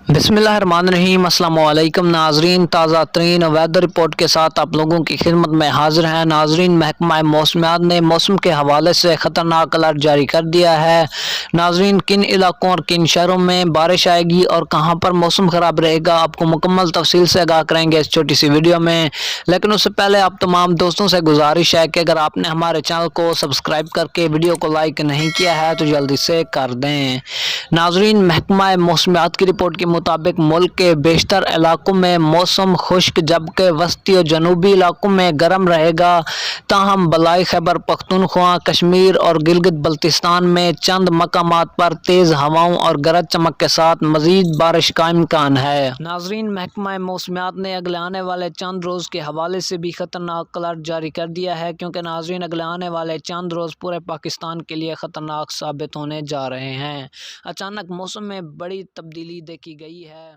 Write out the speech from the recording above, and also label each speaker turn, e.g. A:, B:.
A: बिस्मिल्लाहिर्रहमानिर्रहीम अस्सलाम वालेकुम नाजरीन, ताज़ा तरीन वेदर रिपोर्ट के साथ आप लोगों की खिदमत में हाजिर हैं। नाजरीन, महकमा मौसमियात ने मौसम के हवाले से ख़तरनाक अलर्ट जारी कर दिया है। नाजरीन, किन इलाकों और किन शहरों में बारिश आएगी और कहां पर मौसम ख़राब रहेगा, आपको मुकम्मल तफसील से आगाह करेंगे इस छोटी सी वीडियो में। लेकिन उससे पहले आप तमाम दोस्तों से गुजारिश है कि अगर आपने हमारे चैनल को सब्सक्राइब करके वीडियो को लाइक नहीं किया है तो जल्दी से कर दें। नाजरीन, महकमा मौसमियात की रिपोर्ट के मुताबिक मुल्क के बेशतर इलाकों में मौसम खुश्क जबकि वस्ती और जनूबी इलाकों में गर्म रहेगा। ताहम बलाई खैबर पख्तूनख्वा, कश्मीर और गिलगित बल्तिस्तान में चंद मकामात पर तेज़ हवाओं और गरज चमक के साथ मजीद बारिश का इम्कान है। नाजरीन, महकमा मौसमियात ने अगले आने वाले चंद रोज़ के हवाले से भी ख़तरनाक अलर्ट जारी कर दिया है, क्योंकि नाजरीन अगले आने वाले चंद रोज़ पूरे पाकिस्तान के लिए ख़तरनाक साबित होने जा रहे हैं। अचानक मौसम में बड़ी तब्दीली देखी गई है।